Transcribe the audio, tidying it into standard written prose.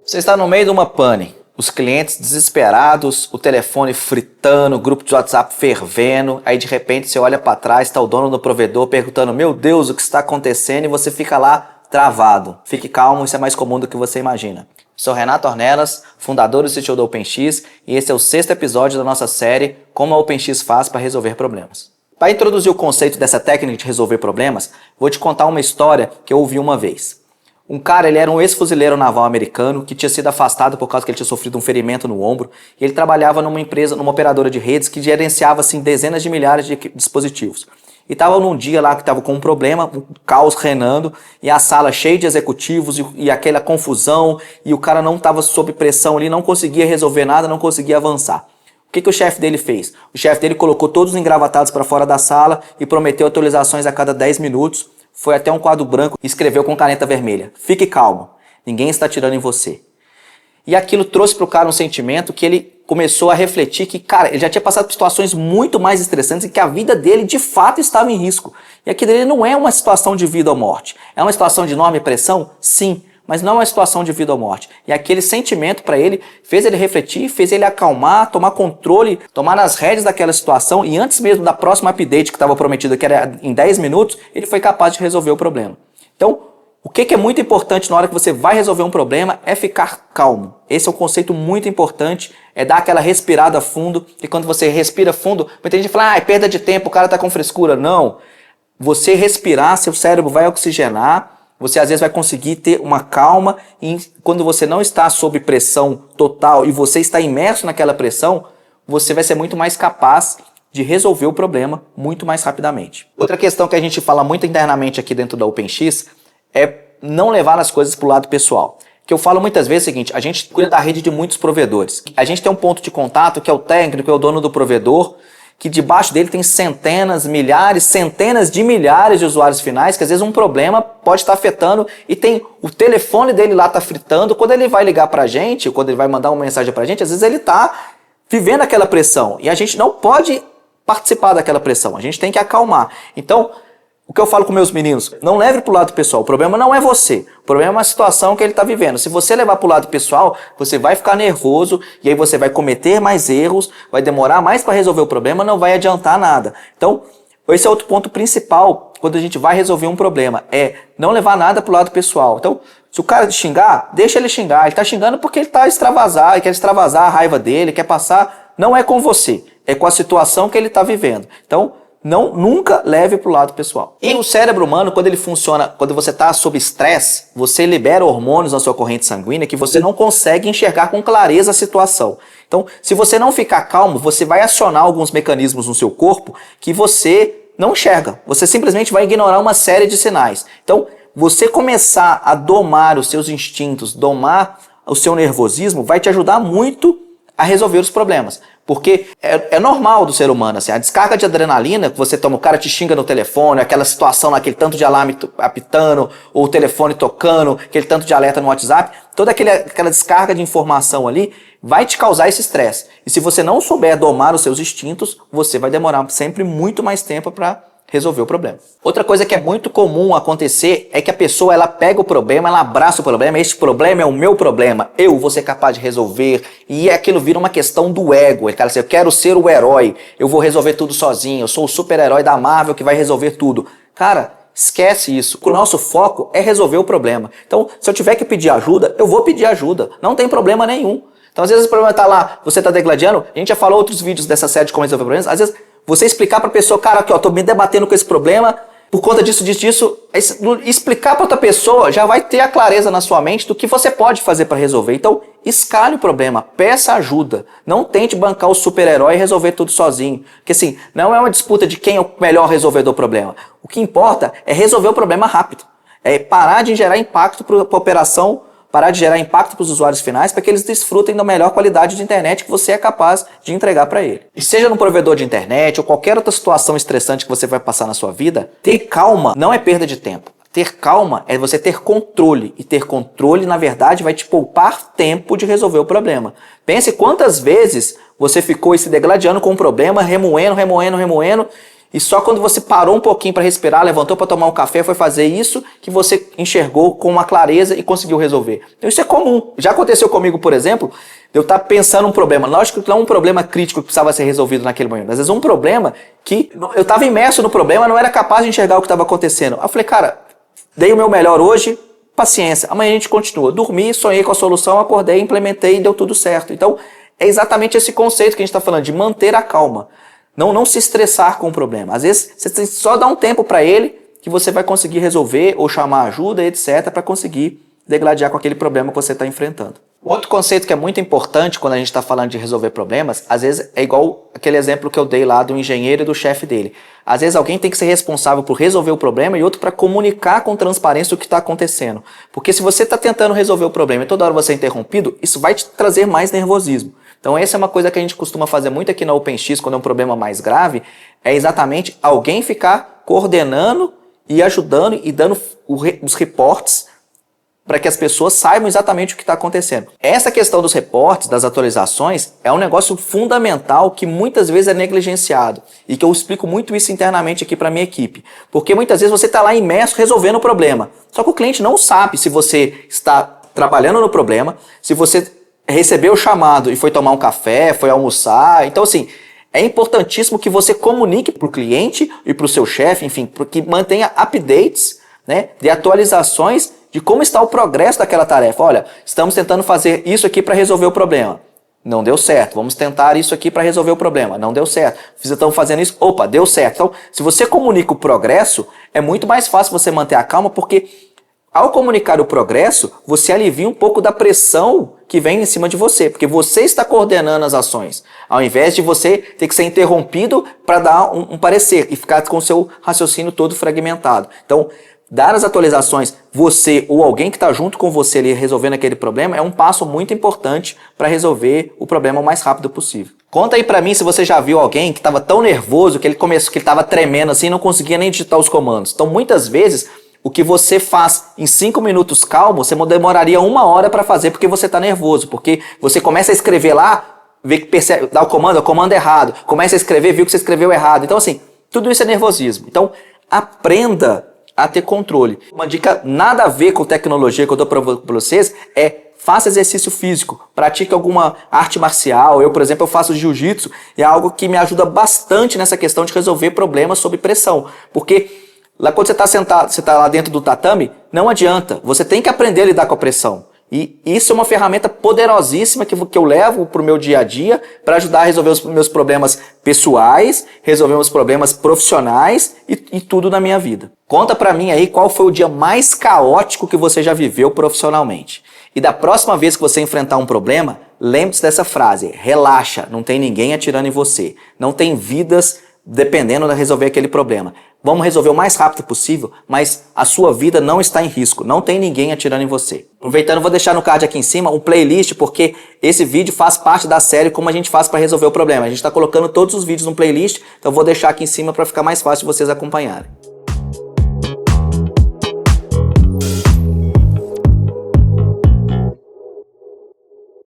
Você está no meio de uma pane, os clientes desesperados, o telefone fritando, o grupo de WhatsApp fervendo, aí de repente você olha para trás, está o dono do provedor perguntando: meu Deus, o que está acontecendo? E você fica lá travado. Fique calmo, isso é mais comum do que você imagina. Sou Renato Ornelas, fundador do CTO da OpenX, e esse é o 6º episódio da nossa série Como a OpenX faz para resolver problemas. Para introduzir o conceito dessa técnica de resolver problemas, vou te contar uma história que eu ouvi uma vez. Um cara, ele era um ex-fuzileiro naval americano que tinha sido afastado por causa que ele tinha sofrido um ferimento no ombro, e ele trabalhava numa empresa, numa operadora de redes que gerenciava assim, dezenas de milhares de dispositivos. E estava num dia lá que estava com um problema, um caos reinando, e a sala cheia de executivos e aquela confusão, e o cara não estava sob pressão ali, não conseguia resolver nada, não conseguia avançar. O que o chefe dele fez? O chefe dele colocou todos os engravatados para fora da sala e prometeu atualizações a cada 10 minutos, foi até um quadro branco e escreveu com caneta vermelha: fique calmo, ninguém está atirando em você. E aquilo trouxe para o cara um sentimento que ele começou a refletir que, cara, ele já tinha passado por situações muito mais estressantes e que a vida dele de fato estava em risco. E aquilo dele não é uma situação de vida ou morte. É uma situação de enorme pressão? Sim, mas não é uma situação de vida ou morte. E aquele sentimento para ele fez ele refletir, fez ele acalmar, tomar controle, tomar as rédeas daquela situação, e antes mesmo da próxima update que estava prometida, que era em 10 minutos, ele foi capaz de resolver o problema. Então, o que é muito importante na hora que você vai resolver um problema é ficar calmo. Esse é um conceito muito importante, é dar aquela respirada fundo, e quando você respira fundo, muita gente fala: é perda de tempo, o cara tá com frescura. Não. Você respirar, seu cérebro vai oxigenar, você às vezes vai conseguir ter uma calma, e quando você não está sob pressão total e você está imerso naquela pressão, você vai ser muito mais capaz de resolver o problema muito mais rapidamente. Outra questão que a gente fala muito internamente aqui dentro da OpenX é não levar as coisas para o lado pessoal. Que eu falo muitas vezes é o seguinte: a gente cuida da rede de muitos provedores. A gente tem um ponto de contato que é o técnico, é o dono do provedor, que debaixo dele tem centenas, milhares, centenas de milhares de usuários finais, que às vezes um problema pode estar afetando e tem o telefone dele lá está fritando. Quando ele vai ligar para a gente, quando ele vai mandar uma mensagem para a gente, às vezes ele está vivendo aquela pressão e a gente não pode participar daquela pressão, a gente tem que acalmar. Então, o que eu falo com meus meninos: não leve para o lado pessoal, o problema não é você, o problema é uma situação que ele está vivendo. Se você levar para o lado pessoal, você vai ficar nervoso e aí você vai cometer mais erros, vai demorar mais para resolver o problema, não vai adiantar nada. Então, esse é outro ponto principal quando a gente vai resolver um problema, é não levar nada para o lado pessoal. Então, se o cara xingar, deixa ele xingar, ele está xingando porque ele está extravasar, ele quer extravasar a raiva dele, quer passar, não é com você, é com a situação que ele está vivendo. Então, nunca leve para o lado pessoal. E o cérebro humano, quando ele funciona, quando você está sob estresse, você libera hormônios na sua corrente sanguínea que você não consegue enxergar com clareza a situação. Então, se você não ficar calmo, você vai acionar alguns mecanismos no seu corpo que você não enxerga. Você simplesmente vai ignorar uma série de sinais. Então, você começar a domar os seus instintos, domar o seu nervosismo, vai te ajudar muito a resolver os problemas. Porque é normal do ser humano, assim, a descarga de adrenalina que você toma, o cara te xinga no telefone, aquela situação, aquele tanto de alarme apitando, ou o telefone tocando, aquele tanto de alerta no WhatsApp, toda aquela descarga de informação ali vai te causar esse estresse. E se você não souber domar os seus instintos, você vai demorar sempre muito mais tempo para resolver o problema. Outra coisa que é muito comum acontecer é que a pessoa, ela pega o problema, ela abraça o problema: este problema é o meu problema, eu vou ser capaz de resolver, e aquilo vira uma questão do ego. Ele fala assim: eu quero ser o herói, eu vou resolver tudo sozinho, eu sou o super-herói da Marvel que vai resolver tudo. Cara, esquece isso. O nosso foco é resolver o problema. Então, se eu tiver que pedir ajuda, eu vou pedir ajuda, não tem problema nenhum. Então, às vezes o problema está lá, você está degladiando, a gente já falou outros vídeos dessa série de como resolver problemas, às vezes você explicar para a pessoa: cara, aqui ó, tô me debatendo com esse problema por conta disso, explicar para outra pessoa já vai ter a clareza na sua mente do que você pode fazer para resolver. Então, escale o problema, peça ajuda, não tente bancar o super-herói e resolver tudo sozinho, porque assim, não é uma disputa de quem é o melhor resolvedor do problema. O que importa é resolver o problema rápido, é parar de gerar impacto para a operação, parar de gerar impacto para os usuários finais, para que eles desfrutem da melhor qualidade de internet que você é capaz de entregar para ele. E seja no provedor de internet ou qualquer outra situação estressante que você vai passar na sua vida, ter calma não é perda de tempo. Ter calma é você ter controle, e ter controle, na verdade, vai te poupar tempo de resolver o problema. Pense quantas vezes você ficou se degladiando com um problema, remoendo, E só quando você parou um pouquinho para respirar, levantou para tomar um café, foi fazer isso que você enxergou com uma clareza e conseguiu resolver. Então isso é comum. Já aconteceu comigo, por exemplo, de eu estar pensando um problema. Lógico que não um problema crítico que precisava ser resolvido naquele momento. Às vezes um problema que eu estava imerso no problema, não era capaz de enxergar o que estava acontecendo. Aí eu falei, cara, dei o meu melhor hoje, paciência. Amanhã a gente continua. Dormi, sonhei com a solução, acordei, implementei e deu tudo certo. Então é exatamente esse conceito que a gente está falando, de manter a calma. Não se estressar com o problema. Às vezes, você tem que só dar um tempo para ele que você vai conseguir resolver ou chamar ajuda, etc., para conseguir degladiar com aquele problema que você está enfrentando. Outro conceito que é muito importante quando a gente está falando de resolver problemas, às vezes é igual aquele exemplo que eu dei lá do engenheiro e do chefe dele. Às vezes alguém tem que ser responsável por resolver o problema e outro para comunicar com transparência o que está acontecendo. Porque se você está tentando resolver o problema e toda hora você é interrompido, isso vai te trazer mais nervosismo. Então essa é uma coisa que a gente costuma fazer muito aqui na OpenX quando é um problema mais grave, é exatamente alguém ficar coordenando e ajudando e dando os reportes para que as pessoas saibam exatamente o que está acontecendo. Essa questão dos reportes, das atualizações, é um negócio fundamental que muitas vezes é negligenciado e que eu explico muito isso internamente aqui para a minha equipe. Porque muitas vezes você está lá imerso resolvendo o problema, só que o cliente não sabe se você está trabalhando no problema, se você recebeu o chamado e foi tomar um café, foi almoçar. Então, assim, é importantíssimo que você comunique para o cliente e para o seu chefe, enfim, que mantenha updates, né, de atualizações de como está o progresso daquela tarefa. Olha, estamos tentando fazer isso aqui para resolver o problema. Não deu certo. Vamos tentar isso aqui para resolver o problema. Não deu certo. Estamos fazendo isso. Opa, deu certo. Então, se você comunica o progresso, é muito mais fácil você manter a calma, porque ao comunicar o progresso, você alivia um pouco da pressão que vem em cima de você, porque você está coordenando as ações, ao invés de você ter que ser interrompido para dar um parecer e ficar com o seu raciocínio todo fragmentado. Então, dar as atualizações, você ou alguém que está junto com você ali resolvendo aquele problema, é um passo muito importante para resolver o problema o mais rápido possível. Conta aí para mim se você já viu alguém que estava tão nervoso que ele estava tremendo assim e não conseguia nem digitar os comandos. Então, muitas vezes, o que você faz em 5 minutos calmo, você demoraria 1 hora para fazer porque você está nervoso. Porque você começa a escrever lá, vê que percebe, dá o comando errado. Começa a escrever, viu que você escreveu errado. Então, assim, tudo isso é nervosismo. Então, aprenda a ter controle. Uma dica nada a ver com tecnologia que eu dou para vocês é: faça exercício físico, pratique alguma arte marcial. Eu, por exemplo, eu faço jiu-jitsu e é algo que me ajuda bastante nessa questão de resolver problemas sob pressão. Porque lá quando você está sentado, você está lá dentro do tatame, não adianta. Você tem que aprender a lidar com a pressão. E isso é uma ferramenta poderosíssima que eu levo para o meu dia a dia para ajudar a resolver os meus problemas pessoais, resolver os problemas profissionais e tudo na minha vida. Conta para mim aí qual foi o dia mais caótico que você já viveu profissionalmente. E da próxima vez que você enfrentar um problema, lembre-se dessa frase: relaxa, não tem ninguém atirando em você. Não tem vidas dependendo de resolver aquele problema. Vamos resolver o mais rápido possível, mas a sua vida não está em risco. Não tem ninguém atirando em você. Aproveitando, vou deixar no card aqui em cima um playlist, porque esse vídeo faz parte da série Como a gente faz para resolver o problema. A gente está colocando todos os vídeos no playlist, então vou deixar aqui em cima para ficar mais fácil de vocês acompanharem.